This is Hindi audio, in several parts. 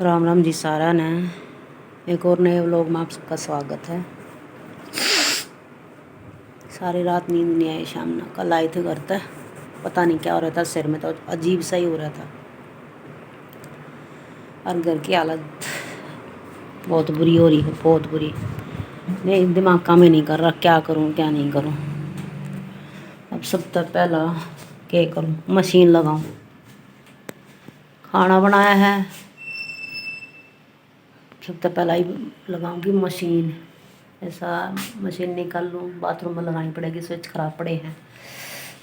राम राम जी सारा ने। एक और नए व्लॉग में आप सबका स्वागत है। सारी रात नींद नहीं आई शाम में। कल आए थे घर तक, पता नहीं क्या हो रहा था, सिर में तो अजीब सा ही हो रहा था। और घर की हालत बहुत बुरी हो रही है, बहुत बुरी। नहीं, दिमाग काम ही नहीं कर रहा, क्या करूं क्या नहीं करूं। अब सब तक पहला क्या करूं, मशीन लगाऊं। खाना बनाया है, सबसे पहला ही लगाऊंगी मशीन। ऐसा मशीन निकाल लूँ, बाथरूम में लगानी पड़ेगी, स्विच खराब पड़े हैं।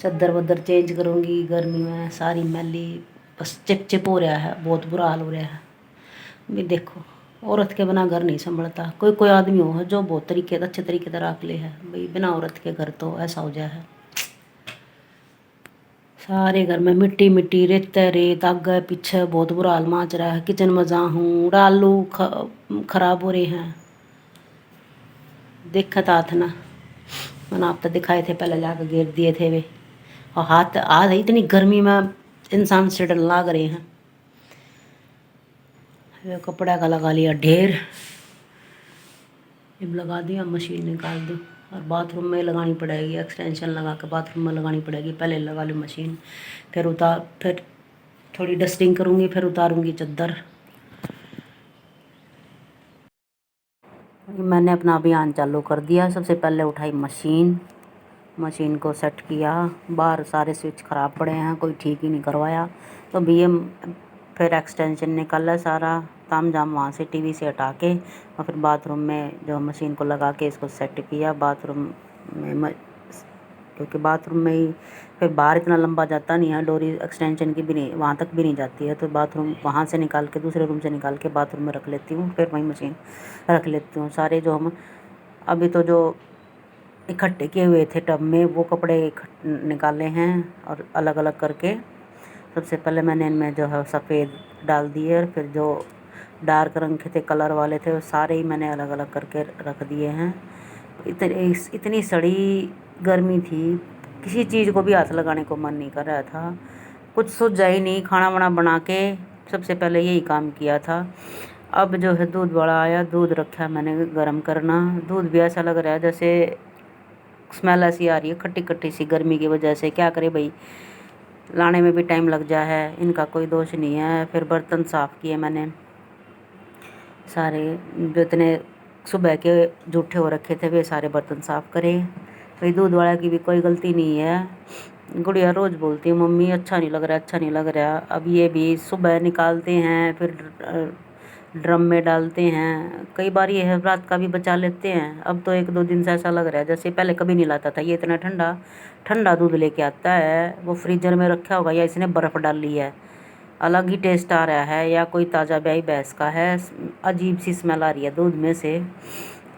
चादर वदर चेंज करूँगी, गर्मी में सारी मैली बस चिप चिप हो रहा है, बहुत बुरा हाल हो रहा है। भी देखो, औरत के बिना घर नहीं संभलता। कोई कोई आदमी हो जो बहुत तरीके अच्छे तरीके से रख ले है, भाई बिना औरत के घर तो ऐसा हो जाए है। सारे घर में मिट्टी मिट्टी, रेत रेत, आगे पीछे बहुत बुरा हाल माच रहा है। किचन में जा हूँ, डालू खराब हो रहे हैं। दिक्कत आत ना, मैंने आप तो दिखाए थे, पहले जाकर घेर दिए थे वे। और हाथ आज इतनी गर्मी में इंसान से डर लाग रहे हैं। वे कपड़ा का लगा लिया ढेर, अब लगा दिया, मशीन निकाल दी। और बाथरूम में लगानी पड़ेगी, एक्सटेंशन लगा के बाथरूम में लगानी पड़ेगी। पहले लगा ली मशीन, फिर थोड़ी डस्टिंग करूँगी, फिर उतारूँगी चादर। मैंने अपना अभियान चालू कर दिया। सबसे पहले उठाई मशीन को सेट किया। बाहर सारे स्विच ख़राब पड़े हैं, कोई ठीक ही नहीं करवाया। तो फिर एक्सटेंशन निकाला सारा ताम झाम वहाँ से, टीवी से हटा के। और फिर बाथरूम में जो मशीन को लगा के इसको सेट किया। बाथरूम में क्योंकि बाथरूम में ही फिर बाहर इतना लंबा जाता नहीं है, डोरी एक्सटेंशन की भी नहीं, वहाँ तक भी नहीं जाती है। तो बाथरूम वहाँ से निकाल के, दूसरे रूम से निकाल के बाथरूम में रख लेती हूँ, फिर वहीं मशीन रख लेती हूँ। सारे जो हम अभी तो जो इकट्ठे किए हुए थे टब में, वो कपड़े निकाले हैं और अलग अलग करके। सबसे पहले मैंने इनमें जो है सफ़ेद डाल दिए, और फिर जो डार्क रंग के थे, कलर वाले थे, वो सारे ही मैंने अलग अलग करके रख दिए हैं। इतनी सड़ी गर्मी थी, किसी चीज़ को भी हाथ लगाने को मन नहीं कर रहा था। कुछ सूझा ही नहीं। खाना वाना बना के सबसे पहले यही काम किया था। अब जो है दूध वाला आया, दूध रखा मैंने गर्म करना। दूध भी ऐसा लग रहा है जैसे स्मेल ऐसी आ रही है, खट्टी खट्टी सी, गर्मी की वजह से। क्या करे भाई, लाने में भी टाइम लग जा है, इनका कोई दोष नहीं है। फिर बर्तन साफ़ किए मैंने सारे, जो इतने सुबह के जूठे हो रखे थे वे सारे बर्तन साफ़ करे। भाई दूध वाला की भी कोई गलती नहीं है। गुड़िया रोज़ बोलती है, मम्मी अच्छा नहीं लग रहा, अच्छा नहीं लग रहा। अब ये भी सुबह निकालते हैं, फिर ड्रम में डालते हैं। कई बार ये है रात का भी बचा लेते हैं। अब तो एक दो दिन से ऐसा लग रहा है जैसे पहले कभी नहीं लाता था। ये इतना ठंडा ठंडा दूध लेके आता है, वो फ्रीजर में रखा होगा या इसने बर्फ़ डाल ली है, अलग ही टेस्ट आ रहा है। या कोई ताज़ा ब्याई भैंस का है, अजीब सी स्मेल आ रही है दूध में से।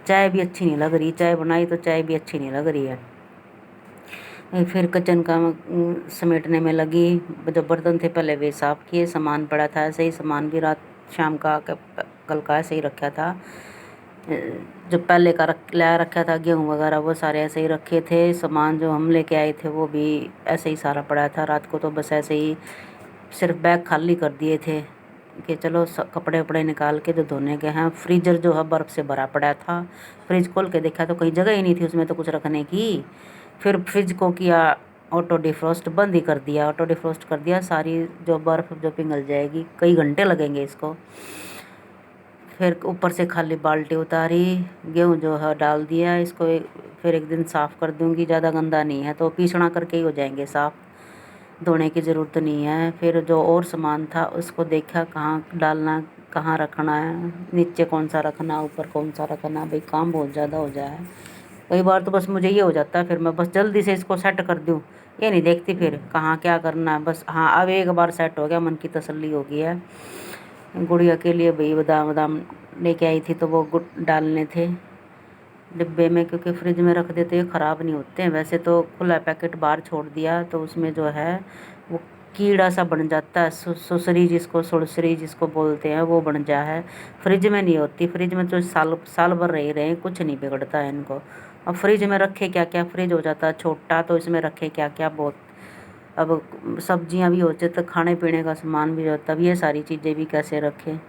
चाय भी अच्छी नहीं लग रही, चाय बनाई तो चाय भी अच्छी नहीं लग रही है। फिर किचन का समेटने में लगी। जो बर्तन थे पहले वे साफ़ किए, सामान पड़ा था ऐसे ही, सामान भी रात शाम का कल का ऐसे ही रखा था। जो पहले का ला रखा था गेहूँ वगैरह, वो सारे ऐसे ही रखे थे। सामान जो हम लेके आए थे वो भी ऐसे ही सारा पड़ा था। रात को तो बस ऐसे ही सिर्फ बैग खाली कर दिए थे कि चलो कपड़े वपड़े निकाल के जो धोने के हैं। फ्रीजर जो है बर्फ़ से भरा पड़ा था। फ्रिज खोल के देखा तो कहीं जगह ही नहीं थी उसमें तो कुछ रखने की। फिर फ्रिज को किया ऑटो डिफ्रोस्ट, बंद ही कर दिया। ऑटो डिफ्रोस्ट कर दिया, सारी जो बर्फ़ जो पिघल जाएगी, कई घंटे लगेंगे इसको। फिर ऊपर से खाली बाल्टी उतारी, गेहूँ जो है डाल दिया इसको। फिर एक दिन साफ़ कर दूँगी, ज़्यादा गंदा नहीं है तो पीसना करके ही हो जाएंगे साफ़, धोने की ज़रूरत नहीं है। फिर जो और सामान था उसको देखा कहाँ डालना, कहाँ रखना है, नीचे कौन सा रखना, ऊपर कौन सा रखना। भाई काम बहुत ज़्यादा हो जाए। कई बार तो बस मुझे ये हो जाता है, फिर मैं बस जल्दी से इसको सेट कर दूँ, ये नहीं देखती फिर कहाँ क्या करना है। बस हाँ, अब एक बार सेट हो गया, मन की तसल्ली हो गई है। गुड़िया के लिए भाई बादाम बादाम लेके आई थी, तो वो गुड़ डालने थे डिब्बे में, क्योंकि फ्रिज में रख देते हैं ख़राब नहीं होते हैं। वैसे तो खुला पैकेट बाहर छोड़ दिया तो उसमें जो है वो कीड़ा सा बन जाता है, सुसरी जिसको, सुड़सरी जिसको बोलते हैं, वो बन जा है। फ्रिज में नहीं होती, फ्रिज में तो साल साल भर रहे कुछ नहीं बिगड़ता है इनको। अब फ्रिज में रखे क्या क्या, फ्रिज हो जाता है छोटा, तो इसमें रखे क्या क्या बहुत अब सब्जियां भी होते तो खाने पीने का सामान भी होता, तब ये सारी चीज़ें भी कैसे रखें।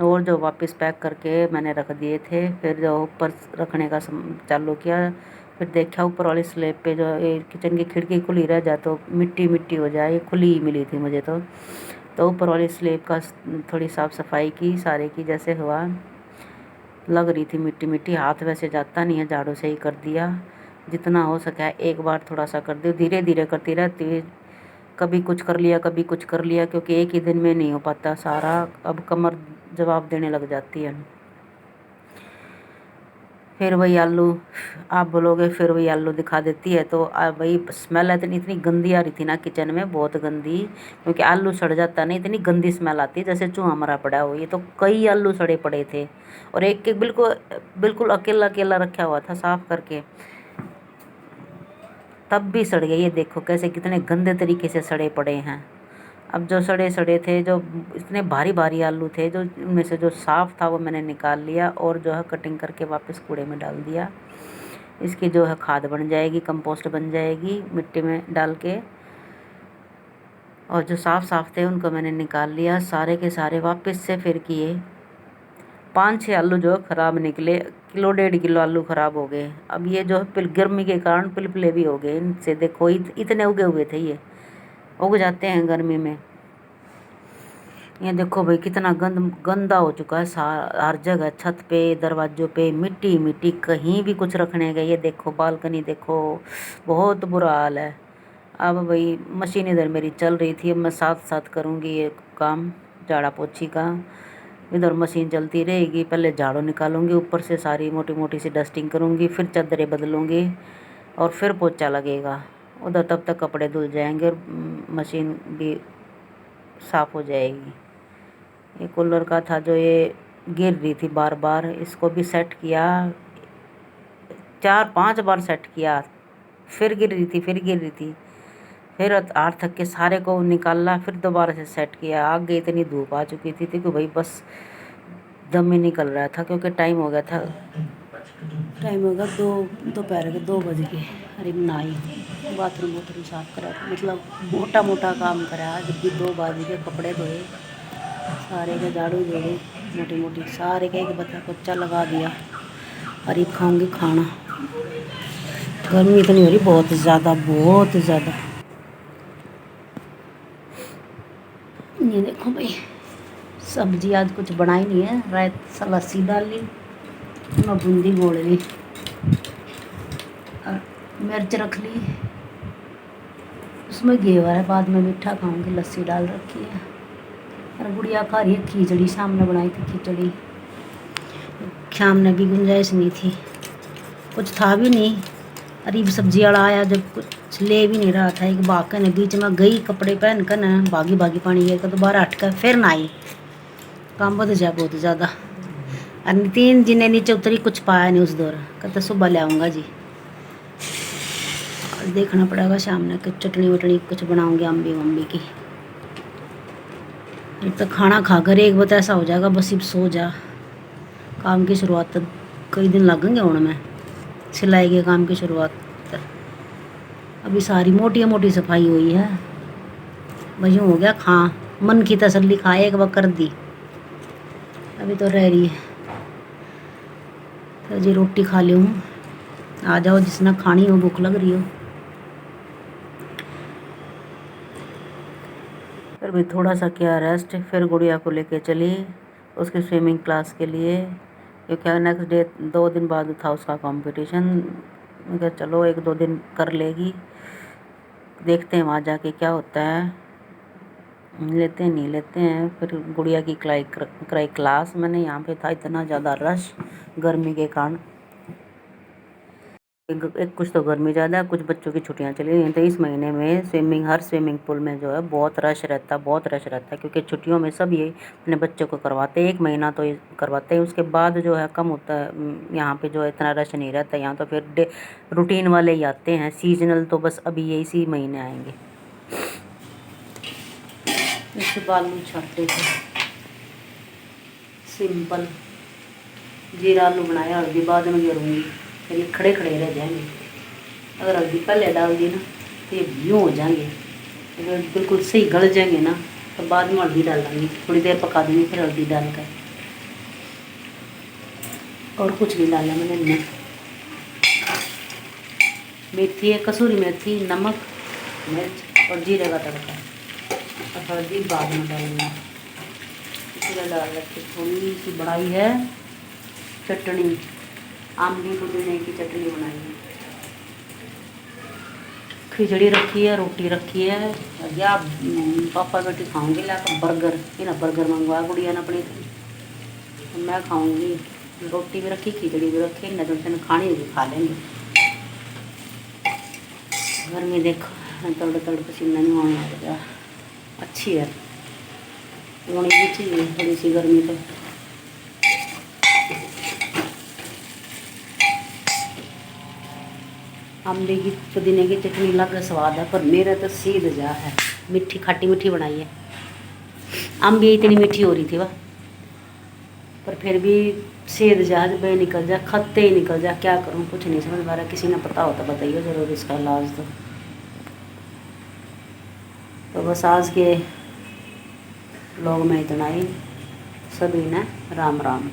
और जो वापस पैक करके मैंने रख दिए थे, फिर जो ऊपर रखने का चालू किया, फिर देखा ऊपर वाली स्लैब पे जो ये किचन की खिड़की खुली रह जाए तो मिट्टी मिट्टी हो जाए, खुली ही मिली थी मुझे तो ऊपर वाली स्लैब का थोड़ी साफ़ सफाई की, सारे की जैसे हुआ, लग रही थी मिट्टी मिट्टी, हाथ वैसे जाता नहीं है, झाड़ू से ही कर दिया जितना हो सका। एक बार थोड़ा सा कर दिया, धीरे धीरे करती रहती, कभी कुछ कर लिया कभी कुछ कर लिया, क्योंकि एक ही दिन में नहीं हो पाता सारा, अब कमर जवाब देने लग जाती है। फिर वही आलू, आप बोलोगे फिर वही आलू दिखा देती है, तो वही स्मेल इतनी इतनी गंदी आ रही थी ना किचन में, बहुत गंदी, क्योंकि आलू सड़ जाता नहीं, इतनी गंदी स्मेल आती है जैसे चूहा मरा पड़ा हो। ये तो कई आलू सड़े पड़े थे, और एक एक बिल्कुल बिल्कुल अकेला अकेला रखा हुआ था साफ करके, तब भी सड़ गए। ये देखो कैसे कितने गंदे तरीके से सड़े पड़े हैं। अब जो सड़े सड़े थे, जो इतने भारी भारी आलू थे, जो उनमें से जो साफ़ था वो मैंने निकाल लिया, और जो है कटिंग करके वापस कूड़े में डाल दिया। इसकी जो है खाद बन जाएगी, कंपोस्ट बन जाएगी मिट्टी में डाल के। और जो साफ़ साफ़ थे उनको मैंने निकाल लिया, सारे के सारे वापस से फिर किए। 5-6 आलू जो ख़राब निकले, किलो 1.5 किलो आलू ख़राब हो गए। अब ये जो है गर्मी के कारण पिलपिले भी हो गए इनसे, देखो इतने उगे हुए थे, ये उग जाते हैं गर्मी में। ये देखो भाई कितना गंदा हो चुका है, हर जगह, छत पे, दरवाजों पे मिट्टी मिट्टी, कहीं भी कुछ रखने गए। ये देखो बालकनी देखो, बहुत बुरा हाल है। अब भाई मशीन इधर मेरी चल रही थी, अब मैं साथ साथ करूँगी ये काम झाड़ा पोछी का। इधर मशीन चलती रहेगी, पहले झाड़ू निकालूंगी, ऊपर से सारी मोटी मोटी सी डस्टिंग करूँगी, फिर चादरें बदलूँगी, और फिर पोछा लगेगा उधर। तब तक कपड़े धुल जाएंगे और मशीन भी साफ़ हो जाएगी। ये कूलर का था जो ये गिर रही थी बार बार, इसको भी सेट किया, 4-5 बार सेट किया, फिर गिर रही थी फिर गिर रही थी, फिर हाथ थक के सारे को निकाला, फिर दोबारा से सेट किया। आगे इतनी धूप आ चुकी थी कि भाई बस दम ही निकल रहा था, क्योंकि टाइम हो गया था, टाइम हो गया दोपहर के 2 बज गए। अरे नाई बाथरूम वाथरूम साफ करा, मतलब मोटा मोटा काम करा, जब भी 2 बज गए, कपड़े धोए, सारे के झाड़ू जोड़े, मोटी मोटी सारे के एक बता पोछा लगा दिया। अरे खाऊंगी खाना, गर्मी इतनी हो रही बहुत ज़्यादा बहुत ज़्यादा। ये देखो भाई सब्जी आज कुछ बनाई नहीं है, रायत लस्सी डाल ली, मैं बूंदी घोल ली, मिर्च रख ली, उसमें घेवर है, बाद में मीठा खाऊंगी, लस्सी डाल रखी है। और गुड़िया खा रही है खिचड़ी, सामने बनाई थी खिचड़ी, सामने भी गुंजाइश नहीं थी, कुछ था भी नहीं। अरीब सब्जी वाला आया जब कुछ ले भी नहीं रहा था, एक बाका ने बीच में गई कपड़े पहन कर ना, भागी भागी पानी गिर कर दोबारा हट कर फिर ना आई, काम बढ़ जाए बहुत ज़्यादा। और नितिन जी ने नीचे उतरी, कुछ पाया नहीं उस दौर, कहते सुबह ले आऊँगा जी। और देखना पड़ेगा शाम में कुछ चटनी वटनी कुछ बनाऊँगी अम्बी वम्बी की। एक तो खाना खाकर एक बता ऐसा हो जाएगा बस, अब सो जा। काम की शुरुआत तो कई दिन लगेंगे हूँ मैं, सिलाई के काम की शुरुआत अभी सारी मोटी मोटी सफाई हुई है, वही हो गया खा मन की तसल्ली, खा एक बार कर दी, अभी तो रह रही है। तो जी रोटी खा ली हूँ, आ जाओ जिसने खानी हो, भूख लग रही हो। फिर भी थोड़ा सा किया रेस्ट, फिर गुड़िया को लेके चली उसकी स्विमिंग क्लास के लिए, क्योंकि नेक्स्ट डे 2 दिन बाद था उसका कंपटीशन। मैं कहा चलो 1-2 दिन कर लेगी, देखते हैं वहाँ जाके क्या होता है, लेते हैं नहीं लेते हैं। फिर गुड़िया की कराई क्लास मैंने, यहाँ पे था इतना ज़्यादा रश गर्मी के कारण, एक कुछ तो गर्मी ज़्यादा है, कुछ बच्चों की छुट्टियां चली गई, तो इस महीने में हर स्विमिंग पूल में जो है बहुत रश रहता है, क्योंकि छुट्टियों में सब ये अपने बच्चों को करवाते हैं, 1 महीना तो ये करवाते हैं, उसके बाद जो है कम होता है। यहाँ पे जो है इतना रश नहीं रहता, यहाँ तो फिर रूटीन वाले ही आते हैं, सीजनल तो बस अभी ये इसी महीने आएंगे। इसके बालू छाटे थे सिंपल, जीरा आलू बनाया, हल्दी बाद में गिरूँगी, फिर ये खड़े खड़े रह जाएंगे। अगर हल्दी पहले डाल दी ना तो ये यूँ हो जाएंगे, जब बिल्कुल सही गल जाएंगे ना तो बाद में हल्दी डालेंगे, थोड़ी देर पका देंगे फिर हल्दी डाल कर। और कुछ नहीं डाला मैंने इनमें। मेथी है, कसूरी मेथी, नमक, मिर्च और जीरे का तड़का। और हल्दी बाद में डालूंगा। इसलिए डाल रखी थोड़ी सी बढ़ाई है चटनी, आमली पुदीने की चटनी बनाई है। खिचड़ी रखी है, रोटी रखी है। या पापा बेटी खाऊंगी लाकर बर्गर, ये ना बर्गर मंगवा गुड़िया ने अपनी, तो मैं खाऊंगी। रोटी भी रखी, खिचड़ी भी रखी, न तो खानी होगी खा लेंगे। घर में देखो तड़ तड़ पसीना नहीं होने लग गया। अच्छी है, होनी भी चाहिए थोड़ी सी गर्मी तो। आमले की पुदीने की चटनी अलग स्वाद है, पर मेरा तो सीध जा है। मीठी खट्टी मीठी बनाई है। आमली इतनी मीठी हो रही थी वह, पर फिर भी सेध जा बे निकल जा, खत्ते ही निकल जा। क्या करूं, कुछ नहीं समझ पा रहा। किसी ने पता होता बताइए ज़रूर इसका इलाज। तो बस आज के लोग में इतना ही। सभी ने राम राम।